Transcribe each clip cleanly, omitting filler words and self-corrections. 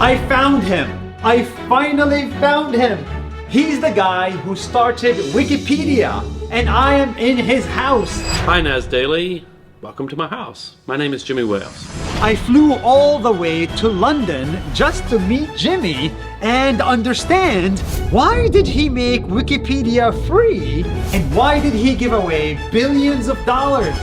I found him! I finally found him! He's the guy who started Wikipedia, and I am in his house. Hi Nas Daily, welcome to my house. My name is Jimmy Wales. I flew all the way to London just to meet Jimmy and understand why did he make Wikipedia free and why did he give away billions of dollars.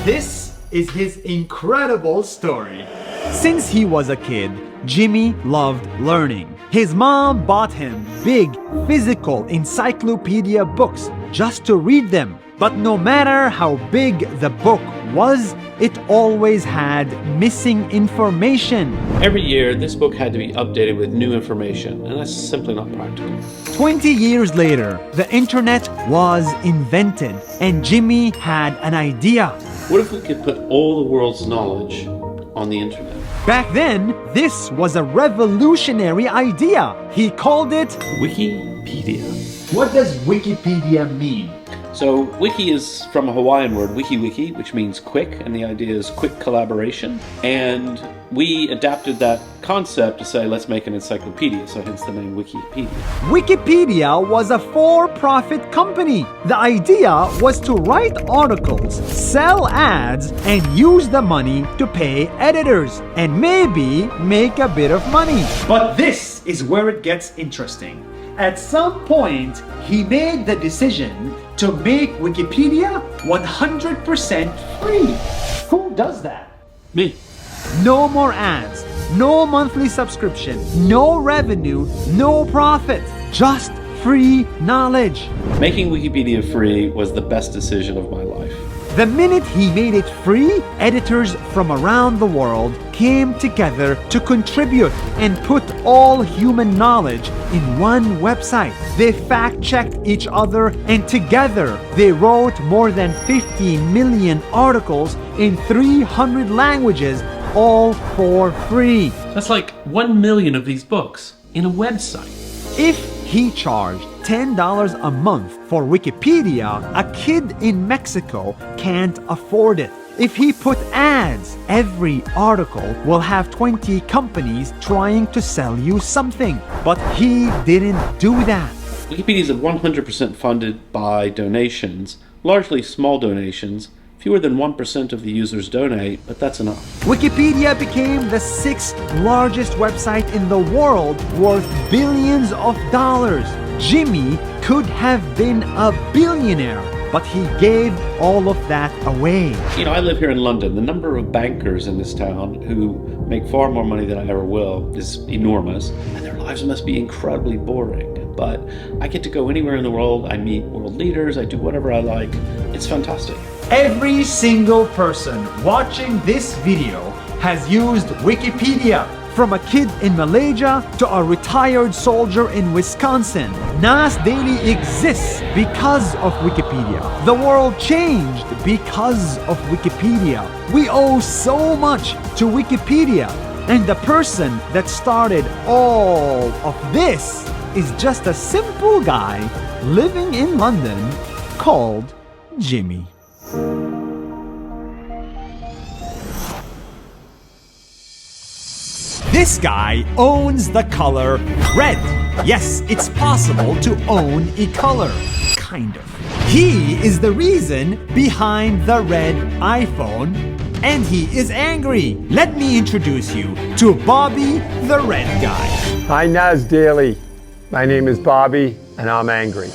This is his incredible story. Since he was a kid, Jimmy loved learning. His mom bought him big physical encyclopedia books just to read them. But no matter how big the book was, it always had missing information. Every year, this book had to be updated with new information, and that's simply not practical. 20 years later, the internet was invented, and Jimmy had an idea. What if we could put all the world's knowledge on the internet? Back then, this was a revolutionary idea. He called it Wikipedia. What does Wikipedia mean? So, wiki is from a Hawaiian word, wiki, which means quick, and the idea is quick collaboration. And we adapted that concept to say, let's make an encyclopedia, so hence the name Wikipedia. Wikipedia was a for-profit company. The idea was to write articles, sell ads, and use the money to pay editors, and maybe make a bit of money. But this is where it gets interesting. At some point, he made the decision to make Wikipedia 100% free. Who does that? Me. No more ads, no monthly subscription, no revenue, no profit, just free knowledge. Making Wikipedia free was the best decision of my life. The minute he made it free, editors from around the world came together to contribute and put all human knowledge in one website. They fact-checked each other, and together they wrote more than 50 million articles in 300 languages, all for free. That's like 1 million of these books in a website. If he charged $10 a month for Wikipedia, a kid in Mexico can't afford it. If he put ads, every article will have 20 companies trying to sell you something. But he didn't do that. Wikipedia is 100% funded by donations, largely small donations. Fewer than 1% of the users donate, but that's enough. Wikipedia became the 6th largest website in the world, worth billions of dollars. Jimmy could have been a billionaire, but he gave all of that away. You know, I live here in London. The number of bankers in this town who make far more money than I ever will is enormous, and their lives must be incredibly boring. But I get to go anywhere in the world. I meet world leaders. I do whatever I like. It's fantastic. Every single person watching this video has used Wikipedia. From a kid in Malaysia to a retired soldier in Wisconsin, Nas Daily exists because of Wikipedia. The world changed because of Wikipedia. We owe so much to Wikipedia. And the person that started all of this is just a simple guy living in London called Jimmy. This guy owns the color red. Yes, it's possible to own a color. Kind of. He is the reason behind the red iPhone, and he is angry. Let me introduce you to Bobby the Red Guy. Hi, Nas Daily. My name is Bobby, and I'm angry.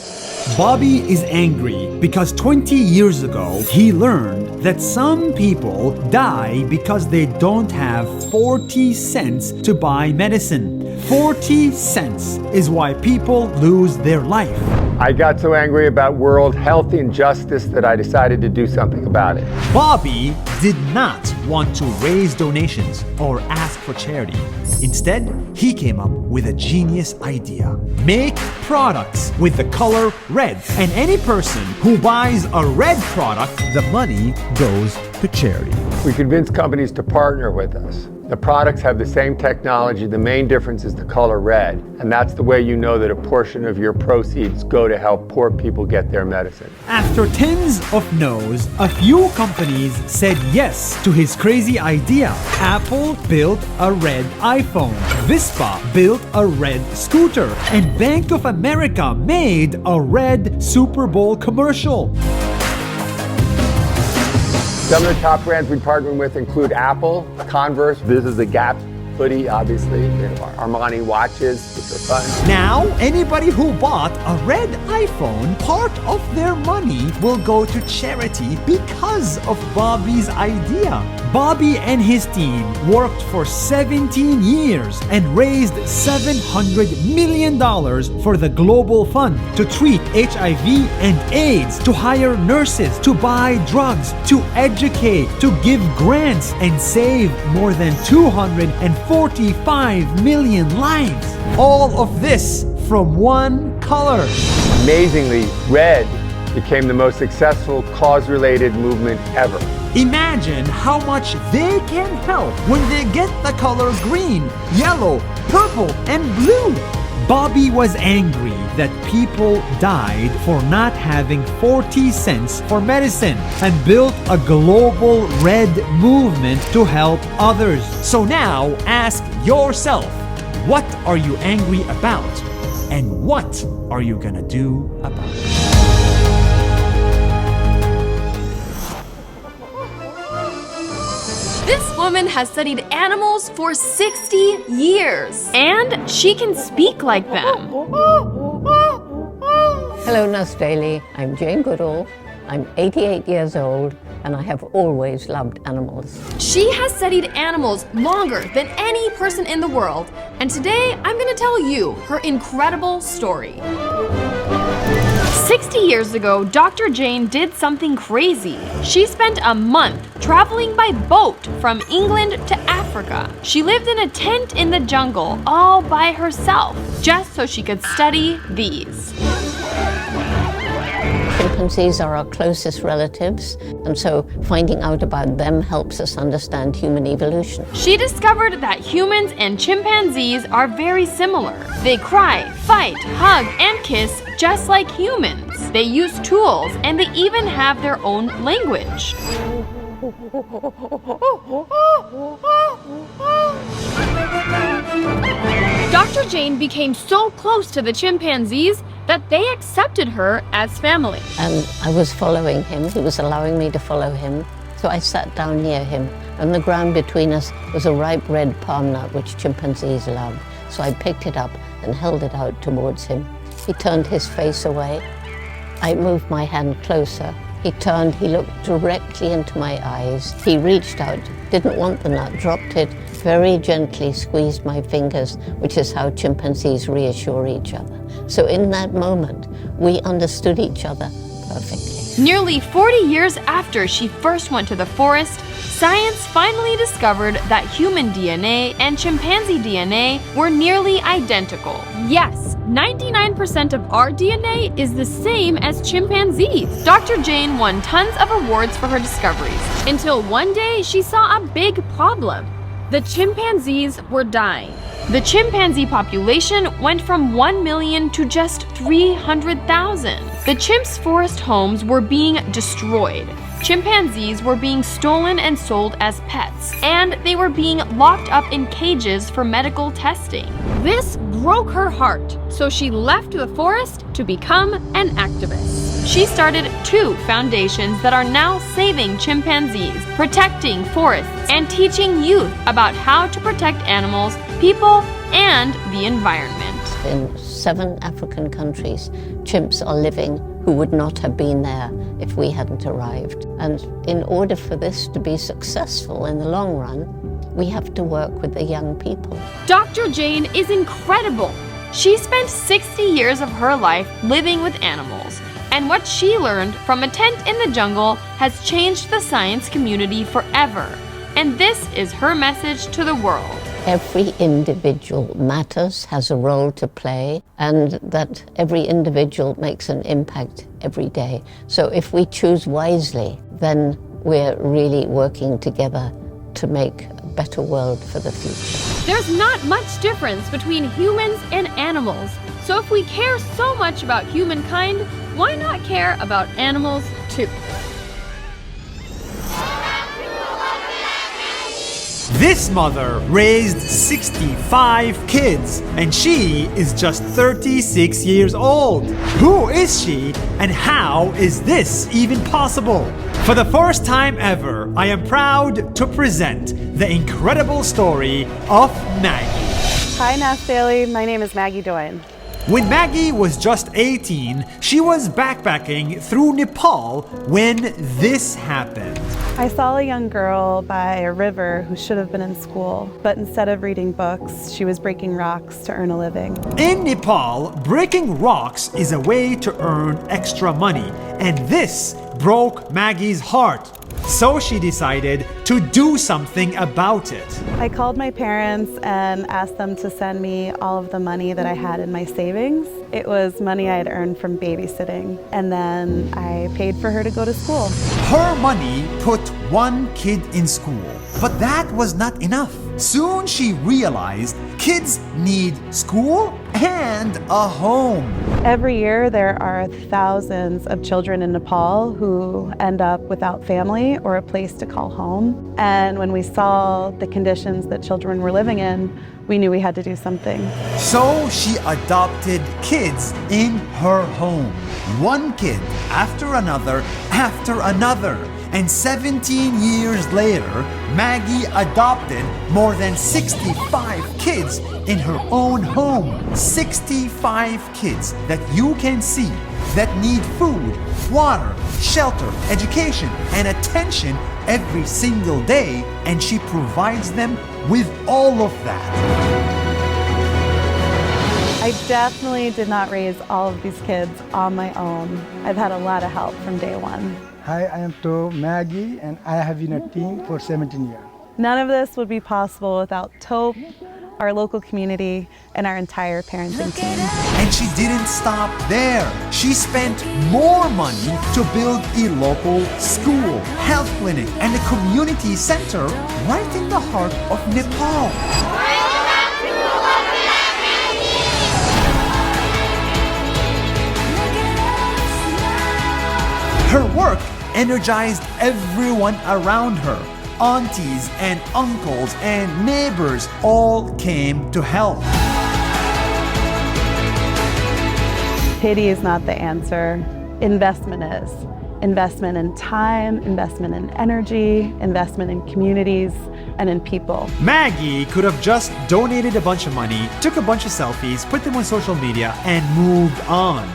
Bobby is angry because 20 years ago, he learned that some people die because they don't have 40 cents to buy medicine. 40 cents is why people lose their life. I got so angry about world health injustice that I decided to do something about it. Bobby did not want to raise donations or ask for charity. Instead, he came up with a genius idea. Make products with the color red, and any person who buys a red product, the money goes to charity. We convinced companies to partner with us. The products have the same technology. The main difference is the color red. And that's the way you know that a portion of your proceeds go to help poor people get their medicine. After tens of no's, a few companies said yes to his crazy idea. Apple built a red iPhone, Vespa built a red scooter, and Bank of America made a red Super Bowl commercial. Some of the top brands we partner with include Apple, Converse, this is a Gap hoodie, obviously, Armani watches, which are fun. Now, anybody who bought a red iPhone, part of their money will go to charity because of Bobby's idea. Bobby and his team worked for 17 years and raised $700 million for the Global Fund to treat HIV and AIDS, to hire nurses, to buy drugs, to educate, to give grants, and save more than 245 million lives. All of this from one color. Amazingly, red became the most successful cause-related movement ever. Imagine how much they can help when they get the color green, yellow, purple, and blue. Bobby was angry that people died for not having 40 cents for medicine and built a global red movement to help others. So now ask yourself, what are you angry about? And what are you gonna do about it? This woman has studied animals for 60 years, and she can speak like them. Hello, Nurse Daily. I'm Jane Goodall. I'm 88 years old, and I have always loved animals. She has studied animals longer than any person in the world, and today I'm going to tell you her incredible story. 60 years ago, Dr. Jane did something crazy. She spent a month traveling by boat from England to Africa. She lived in a tent in the jungle all by herself, just so she could study these. Chimpanzees are our closest relatives, and so finding out about them helps us understand human evolution. She discovered that humans and chimpanzees are very similar. They cry, fight, hug, and kiss just like humans. They use tools, and they even have their own language. Dr. Jane became so close to the chimpanzees that they accepted her as family. And I was following him. He was allowing me to follow him. So I sat down near him. On the ground between us was a ripe red palm nut, which chimpanzees love. So I picked it up and held it out towards him. He turned his face away. I moved my hand closer. He turned, he looked directly into my eyes. He reached out, didn't want the nut, dropped it, very gently squeezed my fingers, which is how chimpanzees reassure each other. So in that moment, we understood each other perfectly. Nearly 40 years after she first went to the forest, science finally discovered that human DNA and chimpanzee DNA were nearly identical. Yes, 99% of our DNA is the same as chimpanzees. Dr. Jane won tons of awards for her discoveries, until one day she saw a big problem. The chimpanzees were dying. The chimpanzee population went from 1 million to just 300,000. The chimps' forest homes were being destroyed. Chimpanzees were being stolen and sold as pets, and they were being locked up in cages for medical testing. This broke her heart, so she left the forest to become an activist. She started 2 foundations that are now saving chimpanzees, protecting forests, and teaching youth about how to protect animals, people, and the environment. In 7 African countries, chimps are living who would not have been there if we hadn't arrived. And in order for this to be successful in the long run, we have to work with the young people. Dr. Jane is incredible. She spent 60 years of her life living with animals, and what she learned from a tent in the jungle has changed the science community forever. And this is her message to the world. Every individual matters, has a role to play, and that every individual makes an impact every day. So if we choose wisely, then we're really working together to make a better world for the future. There's not much difference between humans and animals. So if we care so much about humankind, why not care about animals too? This mother raised 65 kids, and she is just 36 years old. Who is she, and how is this even possible? For the first time ever, I am proud to present the incredible story of Maggie. Hi, Nass Daily. My name is Maggie Doyne. When Maggie was just 18, she was backpacking through Nepal when this happened. I saw a young girl by a river who should have been in school, but instead of reading books, she was breaking rocks to earn a living. In Nepal, breaking rocks is a way to earn extra money, and this broke Maggie's heart. So she decided to do something about it. I called my parents and asked them to send me all of the money that I had in my savings. It was money I had earned from babysitting, and then I paid for her to go to school. Her money put one kid in school, but that was not enough. Soon she realized kids need school and a home. Every year there are thousands of children in Nepal who end up without family or a place to call home. And when we saw the conditions that children were living in, we knew we had to do something. So she adopted kids in her home. One kid after another after another. And 17 years later, Maggie adopted more than 65 kids in her own home. 65 kids that you can see that need food, water, shelter, education, and attention every single day, and she provides them with all of that. I definitely did not raise all of these kids on my own. I've had a lot of help from day one. Hi, I am Maggie, and I have been a team for 17 years. None of this would be possible without Taupe, our local community, and our entire parenting team. And she didn't stop there. She spent more money to build a local school, health clinic, and a community center right in the heart of Nepal. Her work energized everyone around her. Aunties and uncles and neighbors all came to help. Pity is not the answer. Investment is. Investment in time, investment in energy, investment in communities, and in people. Maggie could have just donated a bunch of money, took a bunch of selfies, put them on social media, and moved on.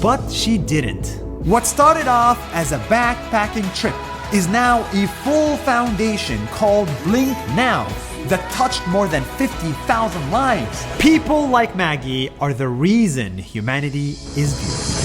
But she didn't. What started off as a backpacking trip is now a full foundation called Blink Now that touched more than 50,000 lives. People like Maggie are the reason humanity is beautiful.